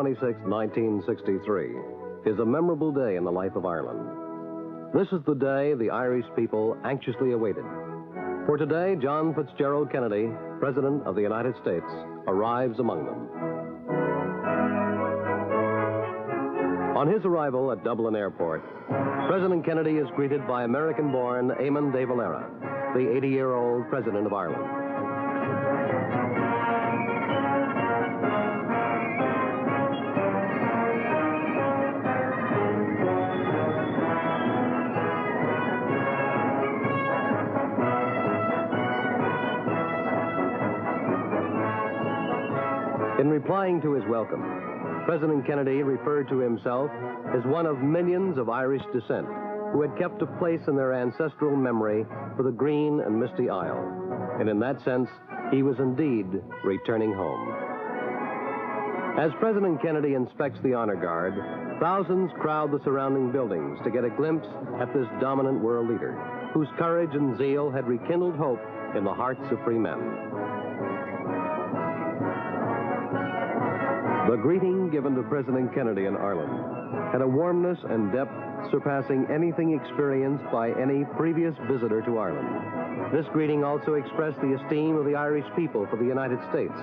26, 1963, is a memorable day in the life of Ireland. This is the day the Irish people anxiously awaited. For today, John Fitzgerald Kennedy, President of the United States, arrives among them. On his arrival at Dublin Airport, President Kennedy is greeted by American-born Eamon de Valera, the 80-year-old President of Ireland. In replying to his welcome, President Kennedy referred to himself as one of millions of Irish descent who had kept a place in their ancestral memory for the green and misty Isle. And in that sense, he was indeed returning home. As President Kennedy inspects the honor guard, thousands crowd the surrounding buildings to get a glimpse at this dominant world leader, whose courage and zeal had rekindled hope in the hearts of free men. The greeting given to President Kennedy in Ireland had a warmness and depth surpassing anything experienced by any previous visitor to Ireland. This greeting also expressed the esteem of the Irish people for the United States,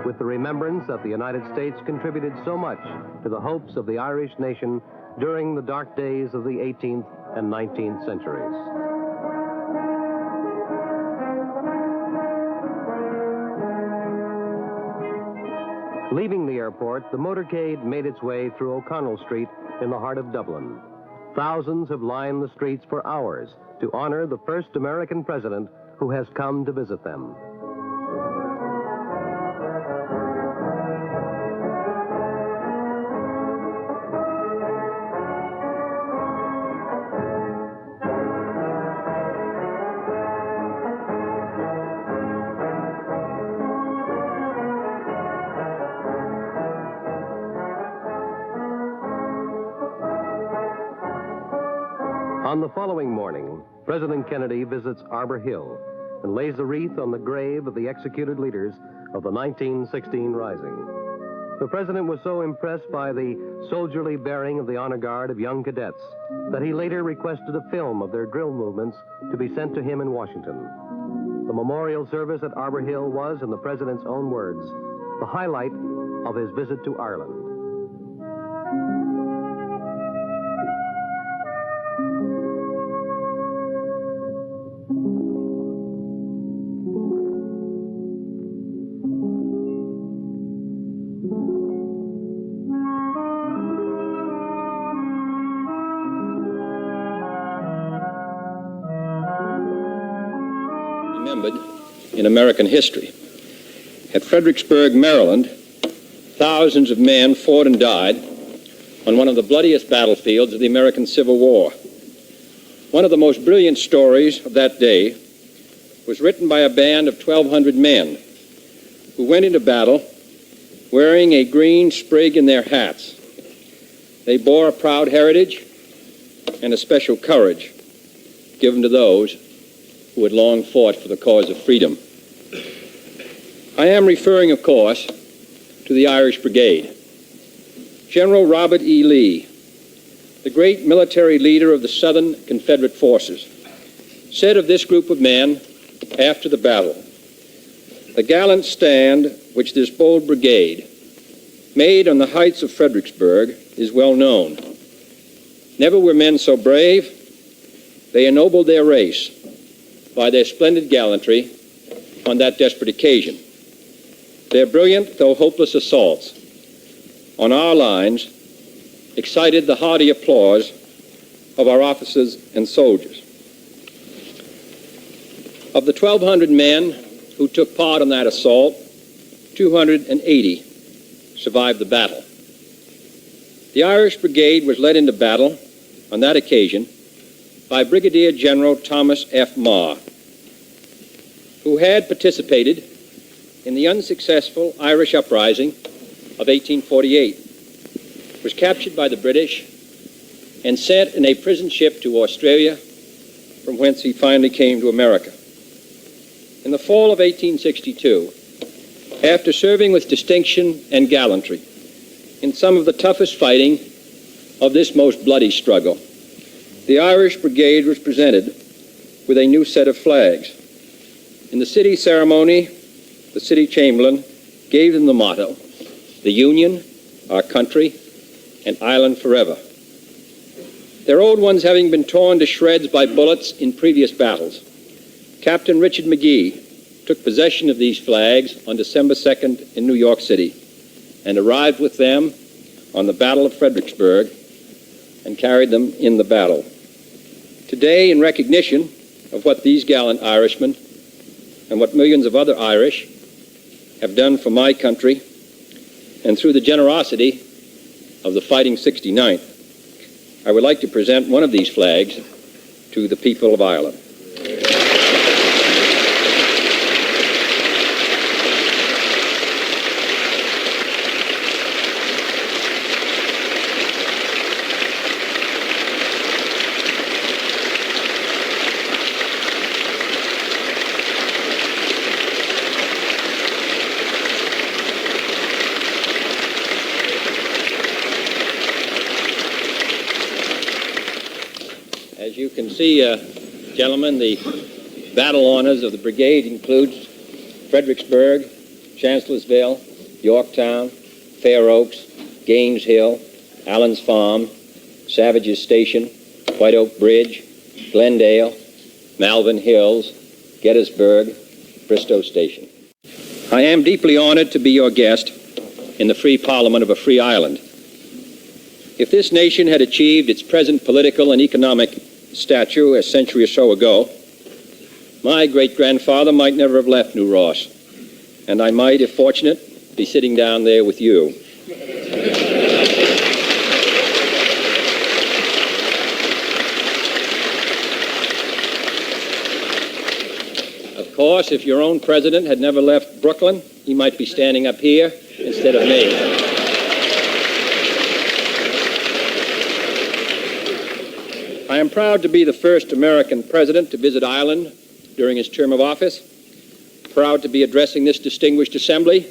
with the remembrance that the United States contributed so much to the hopes of the Irish nation during the dark days of the 18th and 19th centuries. Leaving the airport, the motorcade made its way through O'Connell Street in the heart of Dublin. Thousands have lined the streets for hours to honor the first American president who has come to visit them. On the following morning, President Kennedy visits Arbor Hill and lays a wreath on the grave of the executed leaders of the 1916 Rising. The president was so impressed by the soldierly bearing of the honor guard of young cadets that he later requested a film of their drill movements to be sent to him in Washington. The memorial service at Arbor Hill was, in the president's own words, the highlight of his visit to Ireland. Remembered in American history. At Fredericksburg, Maryland, thousands of men fought and died on one of the bloodiest battlefields of the American Civil War. One of the most brilliant stories of that day was written by a band of 1,200 men who went into battle wearing a green sprig in their hats. They bore a proud heritage and a special courage given to those who had long fought for the cause of freedom. I am referring, of course, to the Irish Brigade. General Robert E. Lee, the great military leader of the Southern Confederate forces, said of this group of men after the battle, "The gallant stand which this bold brigade made on the heights of Fredericksburg is well known. Never were men so brave. They ennobled their race by their splendid gallantry on that desperate occasion. Their brilliant, though hopeless assaults on our lines excited the hearty applause of our officers and soldiers." Of the 1,200 men who took part in that assault, 280 survived the battle. The Irish Brigade was led into battle on that occasion by Brigadier General Thomas F. Marr, who had participated in the unsuccessful Irish uprising of 1848, was captured by the British and sent in a prison ship to Australia, from whence he finally came to America. In the fall of 1862, after serving with distinction and gallantry in some of the toughest fighting of this most bloody struggle. The Irish Brigade was presented with a new set of flags. In the city ceremony, the city chamberlain gave them the motto, "The Union, our country, and Ireland forever." Their old ones having been torn to shreds by bullets in previous battles, Captain Richard McGee took possession of these flags on December 2nd in New York City and arrived with them on the Battle of Fredericksburg and carried them in the battle. Today, in recognition of what these gallant Irishmen and what millions of other Irish have done for my country, and through the generosity of the Fighting 69th, I would like to present one of these flags to the people of Ireland. As you can see, gentlemen, the battle honors of the brigade includes Fredericksburg, Chancellorsville, Yorktown, Fair Oaks, Gaines Hill, Allen's Farm, Savage's Station, White Oak Bridge, Glendale, Malvern Hills, Gettysburg, Bristow Station. I am deeply honored to be your guest in the free parliament of a free Ireland. If this nation had achieved its present political and economic stature a century or so ago, my great-grandfather might never have left New Ross, and I might, if fortunate, be sitting down there with you. Of course, if your own president had never left Brooklyn, he might be standing up here instead of me. I am proud to be the first American president to visit Ireland during his term of office, proud to be addressing this distinguished assembly,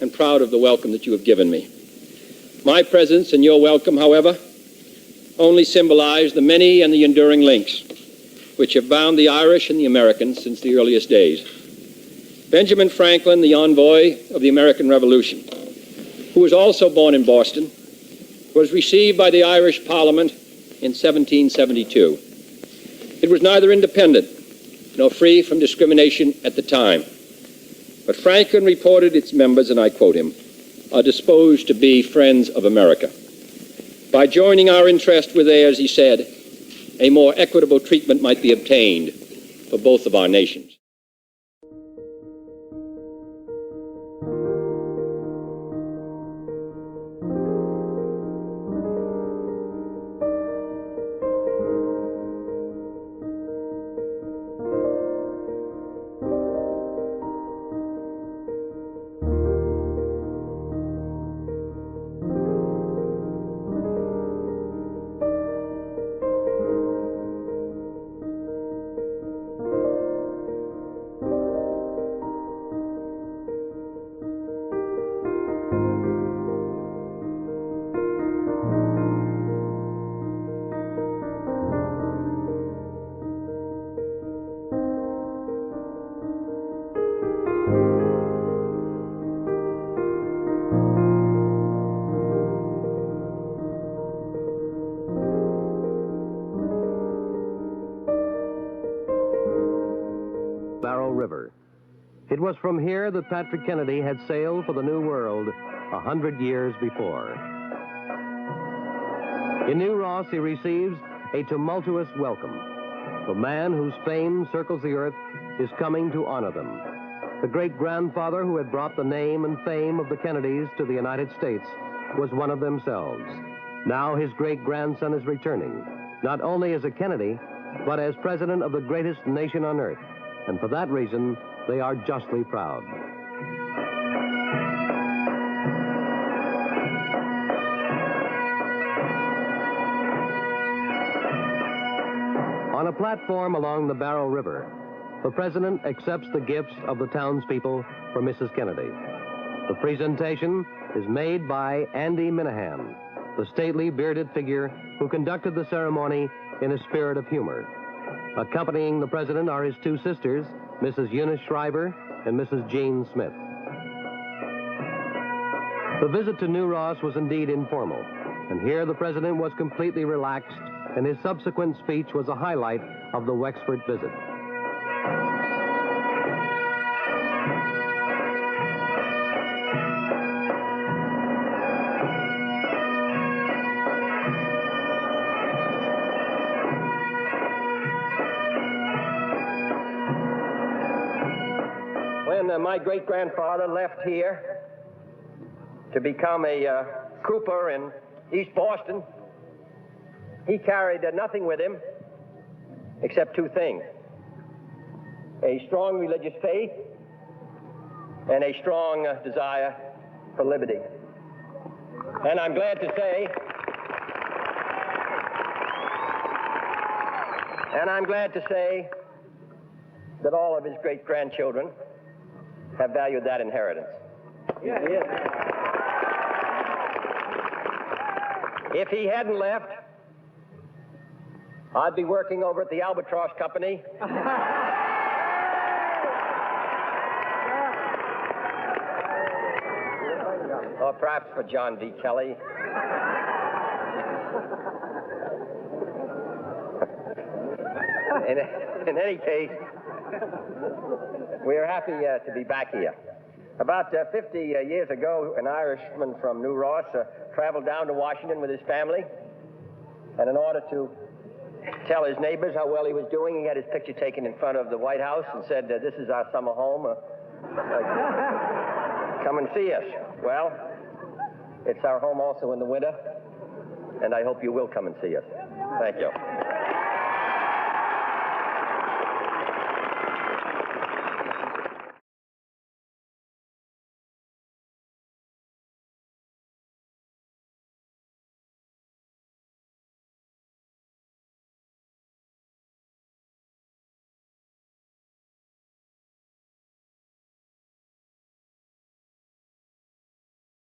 and proud of the welcome that you have given me. My presence and your welcome, however, only symbolize the many and the enduring links which have bound the Irish and the Americans since the earliest days. Benjamin Franklin, the envoy of the American Revolution, who was also born in Boston, was received by the Irish Parliament in 1772. It was neither independent nor free from discrimination at the time. But Franklin reported its members, and I quote him, are disposed to be friends of America. By joining our interest with theirs, he said, a more equitable treatment might be obtained for both of our nations. River. It was from here that Patrick Kennedy had sailed for the New World 100 years before. In New Ross, he receives a tumultuous welcome. The man whose fame circles the earth is coming to honor them. The great-grandfather who had brought the name and fame of the Kennedys to the United States was one of themselves. Now his great-grandson is returning, not only as a Kennedy, but as president of the greatest nation on earth. And for that reason, they are justly proud. On a platform along the Barrow River, the president accepts the gifts of the townspeople for Mrs. Kennedy. The presentation is made by Andy Minahan, the stately bearded figure who conducted the ceremony in a spirit of humor. Accompanying the president are his two sisters, Mrs. Eunice Schreiber and Mrs. Jean Smith. The visit to New Ross was indeed informal, and here the president was completely relaxed, and his subsequent speech was a highlight of the Wexford visit. When my great-grandfather left here to become a cooper in East Boston, he carried nothing with him except two things: a strong religious faith and a strong desire for liberty. And I'm glad to say that all of his great-grandchildren have valued that inheritance. Yeah. If he hadn't left, I'd be working over at the Albatross Company. Or perhaps for John D. Kelly. In any case, we are happy to be back here. About 50 years ago, an Irishman from New Ross traveled down to Washington with his family, and in order to tell his neighbors how well he was doing, he had his picture taken in front of the White House and said, "This is our summer home. Come and see us." Well, it's our home also in the winter, and I hope you will come and see us. Thank you.